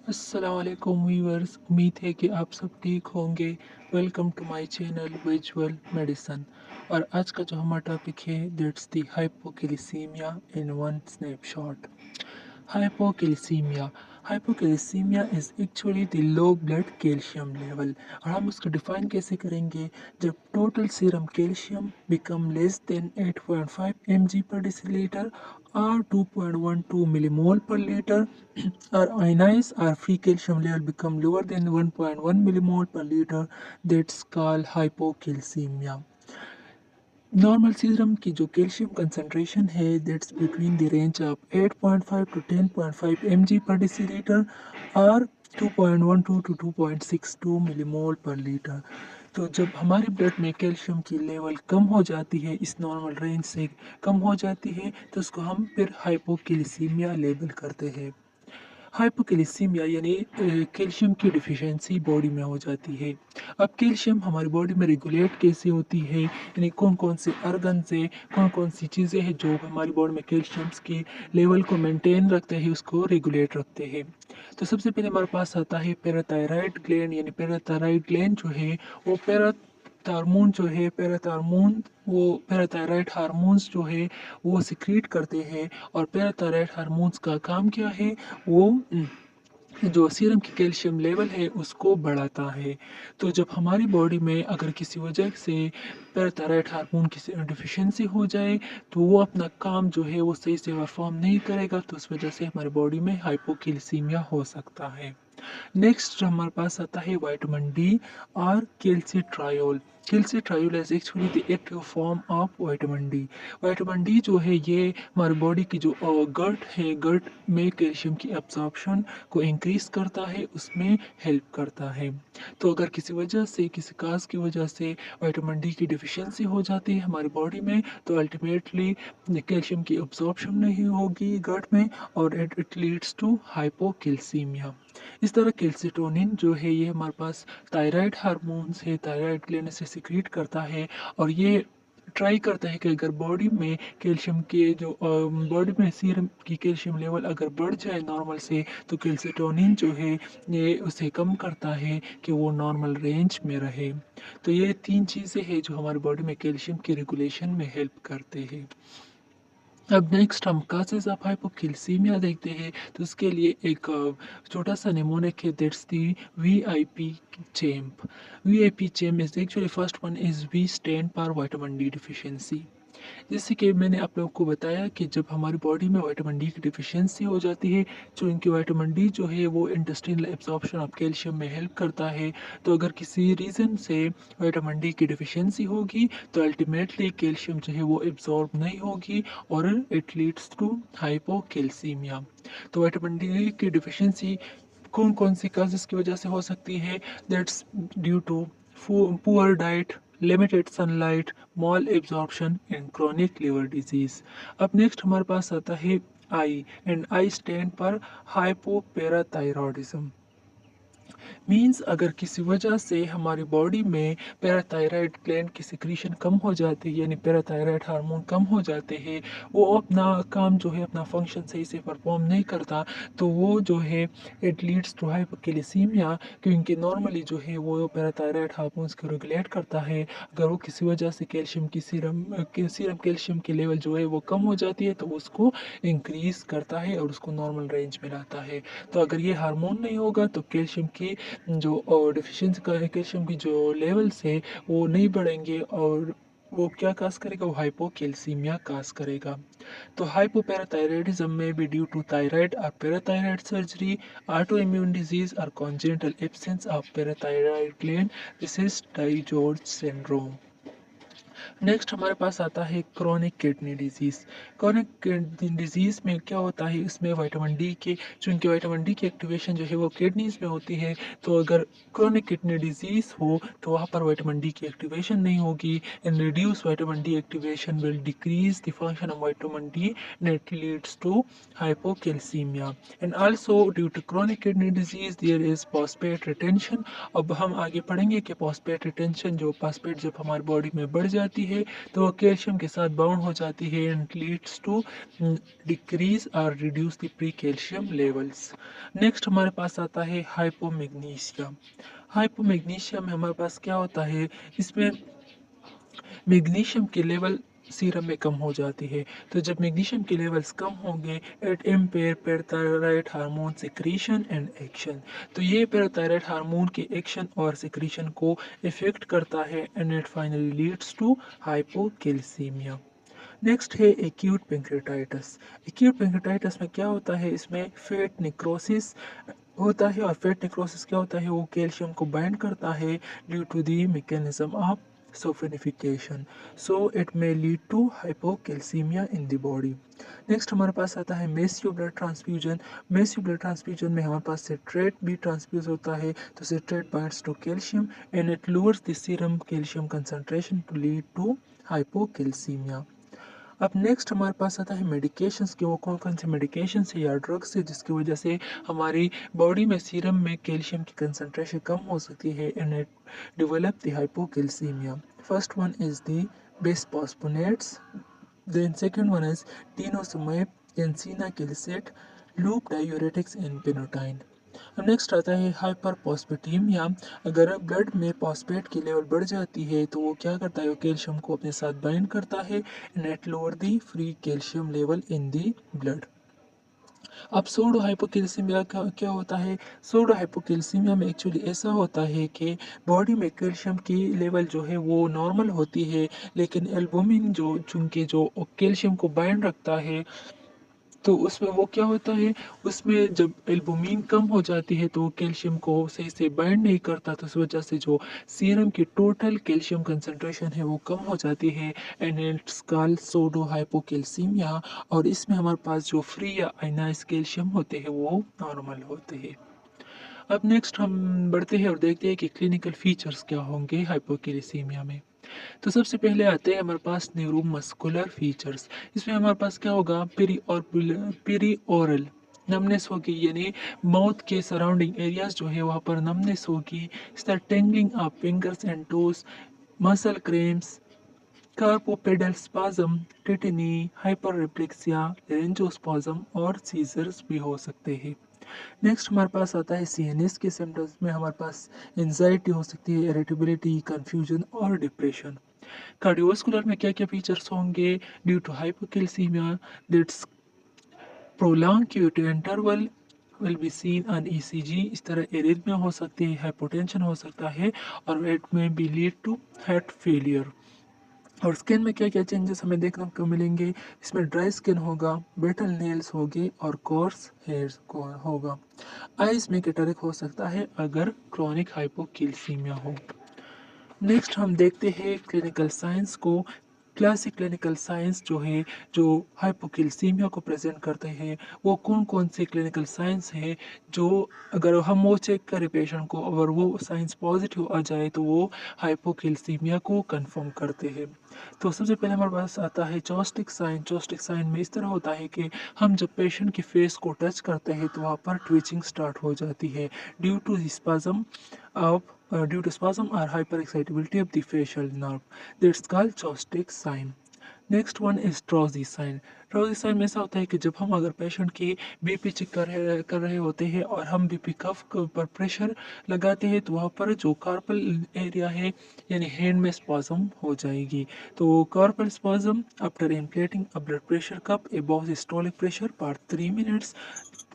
अस्सलामुअलैकुम व्यूअर्स, उम्मीद है कि आप सब ठीक होंगे। Welcome to my channel visual medicine. और आज का जो हमारा टॉपिक है that's the hypocalcemia in one snapshot. Hypocalcemia hypocalcemia is actually the low blood calcium level. और हम उसको डिफाइन कैसे करेंगे? जब total serum calcium become less than 8.5 mg per deciliter or 2.12 millimole per liter or ionized or free calcium level become lower than 1.1 millimole per liter, that's called hypocalcemia. Normal serum की जो calcium concentration है that's between the range of 8.5 to 10.5 mg per decilitre और 2.12 to 2.62 millimole पर litre. तो जब हमारे blood में calcium की लेवल कम हो जाती है, इस नॉर्मल रेंज से कम हो जाती है, तो उसको हम फिर हाइपोकैल्सीमिया लेबल करते हैं। हाइपोकैल्सीमिया यानी कैल्शियम की डिफिशियंसी बॉडी में हो जाती है। अब कैल्शियम हमारी बॉडी में रेगुलेट कैसे होती है, यानी कौन कौन से अर्गन से कौन कौन सी चीज़ें हैं जो हमारी बॉडी में कैल्शियम्स के लेवल को मेंटेन रखते हैं, उसको रेगुलेट रखते हैं। तो सबसे पहले हमारे पास आता है पैराथायराइड ग्लैंड, यानी पैराथायराइड ग्लैंड जो है वो पैराथार्मोन वो पैराथायराइड हार्मोन्स जो है वो सिक्रीट करते हैं। और पैराथायराइड हार्मोन्स का काम क्या है? वो जो सीरम की कैल्शियम लेवल है उसको बढ़ाता है। तो जब हमारी बॉडी में अगर किसी वजह से पैराथायराइड हार्मोन की डिफिशियंसी हो जाए तो वो अपना काम जो है वो सही से परफॉर्म नहीं करेगा, तो उस वजह से हमारी बॉडी में हाइपोकैल्सीमिया हो सकता है। नेक्स्ट हमारे पास आता है विटामिन डी और calcitriol. Calcitriol is actually the active form of vitamin D. Vitamin D जो है ये हमारी बॉडी की जो गट है, गट में कैल्शियम की एब्जॉर्प्शन को इंक्रीज करता है, उसमें हेल्प करता है। तो अगर किसी वजह से, किसी काज की वजह से विटामिन डी की डिफिशियंसी हो जाती है हमारी बॉडी में, तो अल्टीमेटली कैल्शियम की एब्जॉर्प्शन नहीं होगी गट में और इट लीड्स टू हाइपोकैल्सीमिया। इस तरह कैल्सिटोनिन जो है ये हमारे पास थायराइड हार्मोन्स है, थायराइड ग्लैंड से सिक्रीट करता है। और ये ट्राई करता है कि अगर बॉडी में कैल्शियम के जो बॉडी में सीरम की कैल्शियम लेवल अगर बढ़ जाए नॉर्मल से, तो कैल्सिटोनिन जो है ये उसे कम करता है कि वो नॉर्मल रेंज में रहे। तो ये तीन चीज़ें हैं जो हमारी बॉडी में कैल्शियम की रेगुलेशन में हेल्प करते हैं। अब नेक्स्ट हम कासेस ऑफ हाइपोकैल्सीमिया देखते हैं। तो उसके लिए एक छोटा सा निमोनिक है, that's the VIP champ. VIP champ is actually first one is V stand for vitamin D deficiency. जैसे कि मैंने आप लोगों को बताया कि जब हमारी बॉडी में विटामिन डी की डिफिशियंसी हो जाती है, जो इनकी विटामिन डी जो है वो इंटेस्टाइनल एब्जॉर्प्शन ऑफ कैल्शियम में हेल्प करता है। तो अगर किसी रीज़न से विटामिन डी की डिफिशियंसी होगी तो अल्टीमेटली कैल्शियम जो है वो एब्जॉर्ब नहीं होगी और इट लीड्स टू हाइपोकैल्सीमिया। तो विटामिन डी की डिफिशियंसी कौन कौन सी काजेस की वजह से हो सकती है? That's due to poor diet, limited sunlight, malabsorption and chronic liver disease. अब नेक्स्ट हमारे पास आता है आई, एंड आई स्टैंड पर हाइपोपैराथायरॉयडिज्म। मीन्स अगर किसी वजह से हमारी बॉडी में पैराथायराइड ग्लैंड की सिक्रीशन कम हो जाती है, यानी पैराथायराइड हार्मोन कम हो जाते हैं, वो अपना काम जो है, अपना फंक्शन सही से परफॉर्म नहीं करता, तो वो जो है इट लीड्स टू हाइपोकैल्सीमिया। क्योंकि नॉर्मली जो है वो पैराथायराइड हार्मोन्स को रेगुलेट करता है। अगर वो किसी वजह से कैल्शियम की सीरम कैल्शियम की लेवल जो है वो कम हो जाती है, तो उसको इंक्रीज करता है और उसको नॉर्मल रेंज में लाता है। तो अगर ये हार्मोन नहीं होगा तो कैल्शियम की जो डिफिशियंसी का कैल्शियम की जो लेवल्स है वो नहीं बढ़ेंगे और वो क्या काज करेगा? वो हाइपोकैल्सीमिया काज करेगा। तो हाइपोपैराथायरॉयडिज्म में बी ड्यू टू थायराइड और parathyroid surgery, auto immune disease और congenital absence of parathyroid gland, this is DiGeorge syndrome. Next हमारे पास आता है chronic kidney disease. Chronic kidney disease में क्या होता है? इसमें विटामिन डी के, चूंकि विटामिन डी की एक्टिवेशन जो है वो किडनीज में होती है, तो अगर क्रोनिक किडनी डिजीज हो तो वहाँ पर विटामिन डी की एक्टिवेशन नहीं होगी, and reduce vitamin D activation will decrease the function of vitamin D and it leads to hypocalcemia. And also due to chronic kidney disease there is phosphate retention. अब हम आगे पढ़ेंगे कि phosphate retention, जो phosphate जब हमारी body में बढ़ जाती होती है तो वो कैल्शियम के साथ बाउंड हो जाती है एंड लीड्स टू डिक्रीज और reduce the pre calcium levels. Next हमारे पास आता है हाइपोमैग्नीशिया। हाइपोमैग्नीशिया में हमारे पास क्या होता है, इसमें मैग्नीशियम के लेवल सीरम में कम हो जाती है। तो जब मैग्नीशियम के लेवल्स कम होंगे it impair parathyroid hormone secretion and action. तो ये पैराथायरॉइड हार्मोन के एक्शन और सिक्रीशन को इफेक्ट करता है and it finally leads to hypocalcemia. Next है एक्यूट पेंक्रेटाइटिस। एक्यूट पेंक्रेटाइटिस में क्या होता है, इसमें फैट नेक्रोसिस होता है और फैट नेक्रोसिस क्या होता है, वो कैल्शियम को बाइंड करता है due to the mechanism of saponification, so it may lead to hypocalcaemia in the body. Next हमारे पास आता है massive blood transfusion. Massive blood transfusion में हमारे पास सिट्रेट भी ट्रांसफ्यूज होता है, तो citrate binds to calcium and it lowers the serum calcium concentration to lead to hypocalcaemia. अब नेक्स्ट हमारे पास आता है मेडिकेशंस के, वो कौन कौन से मेडिकेशंस है या ड्रग्स है जिसकी वजह से हमारी बॉडी में सीरम में कैल्शियम की कंसंट्रेशन कम हो सकती है and it develop the hypocalcaemia. First one is the bisphosphonates, then second one is denosumab, cinacalcet, loop diuretics and phenytoin. अब नेक्स्ट आता है हाइपरफॉस्फेटीमिया। अगर ब्लड में फॉस्फेट की लेवल बढ़ जाती है तो वो क्या करता है, वो कैल्शियम को अपने साथ बाइंड करता है and it lower the free calcium level in the blood. अब सूडो हाइपोकैल्सीमिया का क्या होता है, सूडो हाइपोकैल्सीमिया में एक्चुअली ऐसा होता है कि बॉडी में कैल्शियम की लेवल जो है वो नॉर्मल होती है, लेकिन एल्बुमिन जो चूंकि जो कैल्शियम को बाइंड रखता है तो उसमें वो क्या होता है, उसमें जब एल्बुमिन कम हो जाती है तो कैल्शियम को सही से बाइंड नहीं करता, तो इस वजह से जो सीरम की टोटल कैल्शियम कंसंट्रेशन है वो कम हो जाती है and it's called pseudo hypocalcaemia. और इसमें हमारे पास जो फ्री या आयनाइज कैल्शियम होते हैं वो नॉर्मल होते हैं। अब नेक्स्ट हम बढ़ते हैं और देखते हैं कि क्लिनिकल फीचर्स क्या होंगे हाइपोकैल्सीमिया में। तो सबसे पहले आते हैं हमारे पास न्यूरोमस्कुलर फीचर्स। इसमें हमारे पास क्या होगा, पेरी ओरल नमनेस होगी, यानी माउथ के सराउंडिंग एरियाज जो है वहाँ पर नमनेस होगी। इस तरह tingling of fingers and toes, muscle cramps, carpopedal spasm, tetany, hyper reflexia, laryngospasm और सीजर्स भी हो सकते हैं। नेक्स्ट हमारे पास आता है सीएनएस के सिम्टम्स में हमारे पास एंजाइटी हो सकती है, इरिटेबिलिटी, कंफ्यूजन और डिप्रेशन। कार्डियोवास्कुलर में क्या क्या फीचर्स होंगे, due to hypocalcemia that's prolong QT interval will be seen on ECG। इस तरह एरिथमिया हो सकती है, हाइपोटेंशन हो सकता है और it may be lead to heart failure. और स्किन में क्या क्या चेंजेस हमें देखने को मिलेंगे, इसमें ड्राई स्किन होगा, ब्रिटल नेल्स होगी और कोर्स हेयर्स होगा। आइज में कैटरेक्ट हो सकता है अगर क्रोनिक हाइपोकैल्सीमिया हो। नेक्स्ट हम देखते हैं क्लिनिकल साइंस को। क्लासिक क्लिनिकल साइंस जो है, जो हाइपोकैल्सीमिया को प्रेजेंट करते हैं, वो कौन कौन से क्लिनिकल साइंस हैं जो अगर हम वो चेक करें पेशेंट को, अगर वो साइंस पॉजिटिव आ जाए तो वो हाइपोकैल्सीमिया को कंफर्म करते हैं। तो सबसे पहले हमारे पास आता है चॉस्टिक साइन। चॉस्टिक साइन में इस तरह होता है कि हम जब पेशेंट के फेस को टच करते हैं तो वहाँ पर ट्विचिंग स्टार्ट हो जाती है due to spasm of due to spasm or hyperexcitability of the facial nerve. That's called Chostek sign. Next one is Trousseau sign. Trousseau sign में ऐसा होता है कि जब हम अगर पेशेंट की बीपी चेक कर रहे होते हैं और हम बीपी कफ पर प्रेशर लगाते हैं तो वहाँ पर जो कार्पल एरिया है यानी हैंड में स्पाज्म हो जाएगी। तो carpal spasm after inflating a blood pressure cuff above systolic pressure for 3 minutes,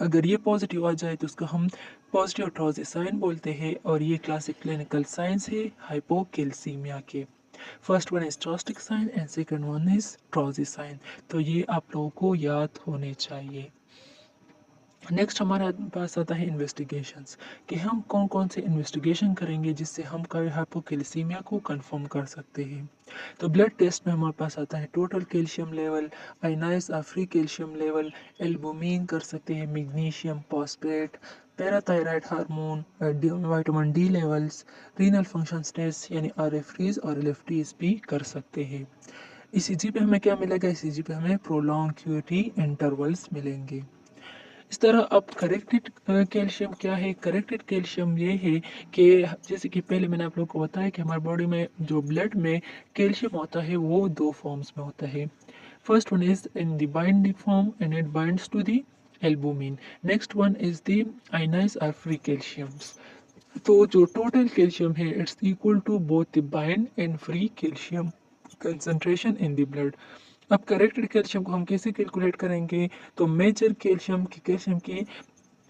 अगर ये पॉजिटिव आ जाए तो उसको हम पॉजिटिव ट्रॉजी साइन बोलते हैं और ये क्लासिक क्लिनिकल साइंस है हाइपोकैल्सीमिया के। First one is Chvostek sign and second one is Trousseau sign. तो ये आप लोगों को याद होने चाहिए। नेक्स्ट हमारे पास आता है इन्वेस्टिगेशंस, कि हम कौन कौन से इन्वेस्टिगेशन करेंगे जिससे हम हाइपोकैल्सीमिया को कंफर्म कर सकते हैं। तो ब्लड टेस्ट में हमारे पास आता है total calcium level, ionise free calcium level, albumin कर सकते हैं, magnesium, phosphate, parathyroid hormone, vitamin D levels, renal function test यानी RFTs और LFTs भी कर सकते हैं। ECG पे हमें क्या मिलेगा, ECG पे हमें प्रोलॉन्ग QT इंटरवल्स मिलेंगे। इस तरह अब करेक्टेड कैल्शियम क्या है? करेक्टेड कैल्शियम ये है कि जैसे कि पहले मैंने आप लोगों को बताया कि हमारे बॉडी में जो ब्लड में कैल्शियम होता है वो दो फॉर्म्स में होता है। First one is in the binding form and it binds to the albumin. Next one is the ionised और फ्री कैल्शियम्स। तो जो टोटल कैल्शियम है it's equal to both the bind and free calcium concentration in the blood. अब corrected calcium को हम कैसे calculate करेंगे? तो मेजर कैल्शियम की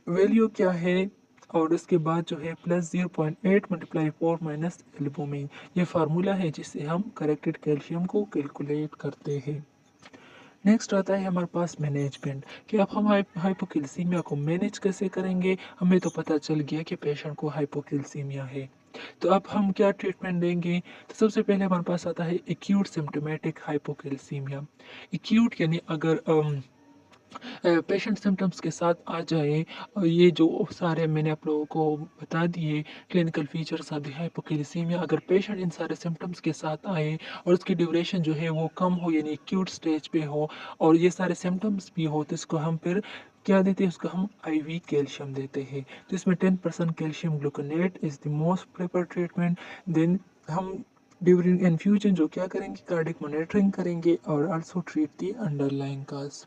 वैल्यू क्या है और उसके बाद जो है प्लस 0.8 मल्टीप्लाई 4 माइनस एल्बुमिन, ये फार्मूला है जिससे हम करेक्टेड कैल्शियम को कैलकुलेट करते हैं। नेक्स्ट आता है हमारे पास मैनेजमेंट कि अब हम हाइपोकैल्सीमिया को मैनेज कैसे करेंगे। हमें तो पता चल गया कि पेशेंट को हाइपोकैल्सीमिया है, तो अब हम क्या ट्रीटमेंट देंगे? तो सबसे पहले हमारे पास आता है एक्यूट सिम्टोमेटिक हाइपोकैल्सीमिया। एक्यूट यानी अगर पेशेंट सिम्टम्स के साथ आ जाए, ये जो सारे मैंने आप लोगों को बता दिए clinical features of the hypocalcaemia, अगर पेशेंट इन सारे सिम्टम्स के साथ आए और उसकी ड्यूरेशन जो है वो कम हो यानी एक्यूट स्टेज पे हो और ये सारे सिम्टम्स भी हो, तो इसको हम फिर क्या देते हैं? उसको हम आईवी कैल्शियम देते हैं। तो इसमें 10% calcium gluconate is the most preferred treatment. Then हम ड्यूरिंग इन्फ्यूजन जो क्या करेंगे? कार्डिक मॉनिटरिंग करेंगे और also treat the underlying cause.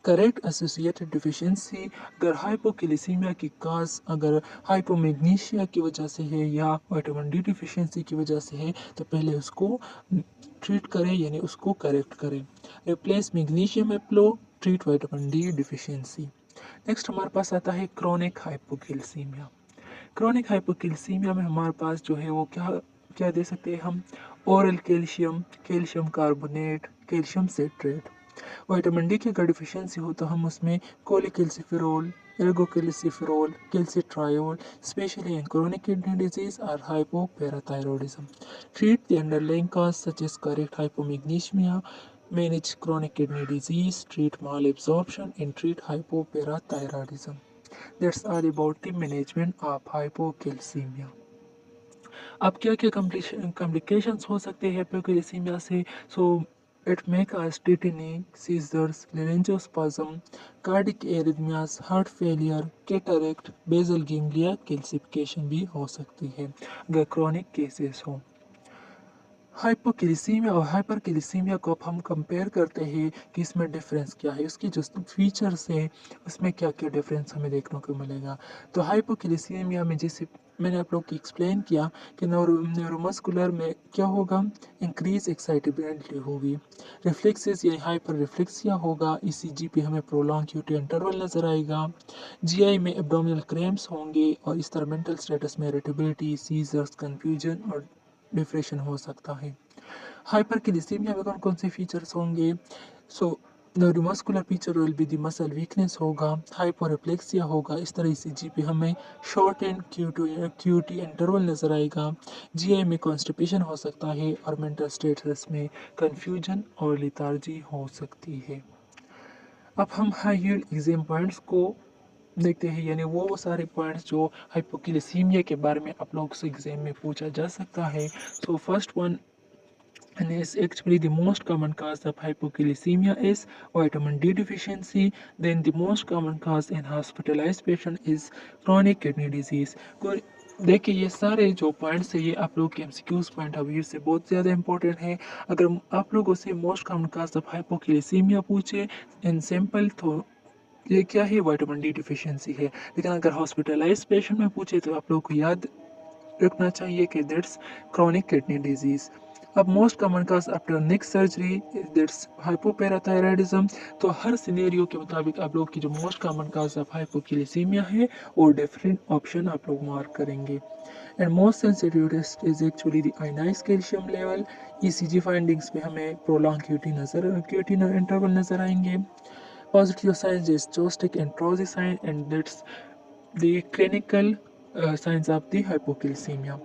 Correct associated deficiency, अगर हाइपोकैल्सीमिया की काज अगर हाइपोमैग्नीशिया की वजह से है या विटामिन डी डिफिशियंसी की वजह से है, तो पहले उसको ट्रीट करें यानी उसको करेक्ट करें। रिप्लेस मैग्नीशियम एप्लो, treat vitamin D deficiency. Next हमारे पास आता है क्रोनिक हाइपोकैल्सीमिया। क्रोनिक हाइपोकैल्सीमिया में हमारे पास जो है वो क्या क्या दे सकते हैं हम? Oral calcium, calcium carbonate, calcium citrate. Vitamin D की अगर डिफिशियंसी हो तो हम उसमें cholecalciferol, ergocalciferol, calcitriol, specially in chronic kidney disease or hypoparathyroidism. Treat the underlying cause such as correct hypomagnesemia, manage chronic kidney disease, treat malabsorption, and treat hypoparathyroidism. That's all about the management of hypocalcemia. अब क्या क्या complications हो सकते हैं hypocalcaemia से? So it may cause tetany, seizures, laryngospasm, cardiac arrhythmias, heart failure, cataract, basal ganglia calcification भी हो सकती है अगर क्रोनिक केसेस हो। हाइपोकैल्सीमिया और हाइपरकैल्सीमिया को अब हम कंपेयर करते हैं कि इसमें डिफरेंस क्या है, उसकी जो फीचर्स है उसमें क्या क्या डिफरेंस हमें देखने को मिलेगा। तो हाइपोकैल्सीमिया में जैसे मैंने आप लोग को एक्सप्लेन किया कि न्यूरोमस्कुलर में क्या होगा? इंक्रीज एक्साइटेबिलिटी होगी, रिफ्लेक्सेस यानी हाइपर रिफ्लेक्सिया होगा, ईसीजी पे हमें प्रोलॉन्ग क्यूटी इंटरवल नजर आएगा, जीआई में एब्डोमिनल क्रैम्प्स होंगे और इस तरह मेंटल स्टेटस में इरिटेबिलिटी, सीजर्स, कंफ्यूजन और डिप्रेशन हो सकता है। हाइपरकैल्सीमिया में कौन कौन से फीचर्स होंगे? So neuromuscular feature will be the muscle weakness होगा, हाइपोरेफ्लेक्सिया होगा, इस तरह ईसीजी पे हमें शॉर्ट एंड क्यूटी इंटरवल नजर आएगा, जीआई में कॉन्स्टिपेशन हो सकता है और मेंटल स्टेटस में कंफ्यूजन और लिथार्जी हो सकती है। अब हम हाई यील्ड एग्जाम पॉइंट्स को देखते हैं यानी वो सारे पॉइंट्स जो हाइपोकैल्सीमिया के बारे में आप लोग से एग्जाम में पूछा जा सकता है। So first one and is actually the most common cause of hypocalcemia is vitamin D deficiency. Then the most common cause in hospitalized patient is chronic kidney disease. देखिए ये सारे जो पॉइंट्स है ये आप लोग के एमसीक्यूज पॉइंट ऑफ व्यू से बहुत ज़्यादा इंपॉर्टेंट है। अगर आप लोगों से most common cause of hypocalcaemia पूछे इन सिंपल तो ये क्या है? विटामिन डी डिफिशियंसी है। लेकिन अगर हॉस्पिटलाइज पेशेंट में पूछे तो आप लोग को याद रखना चाहिए कि दैट्स क्रोनिक किडनी डिजीज। अब most common cause after neck surgery that's hypoparathyroidism. तो हर सिनेरियो के मुताबिक आप लोग की जो most common cause of hypocalcaemia है वो डिफरेंट ऑप्शन आप लोग मार्क करेंगे। And most sensitive test is actually the ionised calcium level. ECG findings में हमें प्रोलॉन्ग क्यूटी इंटरवल नजर आएंगे। Positive signs is joystick and Trosi sign, and that's the clinical signs of the hypocalcemia.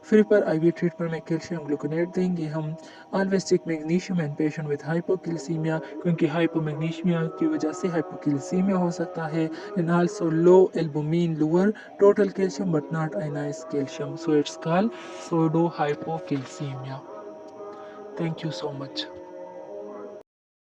फिर पर IV treatment में calcium gluconate देंगे हम। Always check magnesium and patient with hypocalcemia, क्योंकि हाइपोमैग्नीशियमिया की वजह से हाइपोकैल्सीमिया हो सकता है। And also low albumin, lower total calcium but not ionised calcium, so it's called pseudo hypocalcemia. Thank you so much.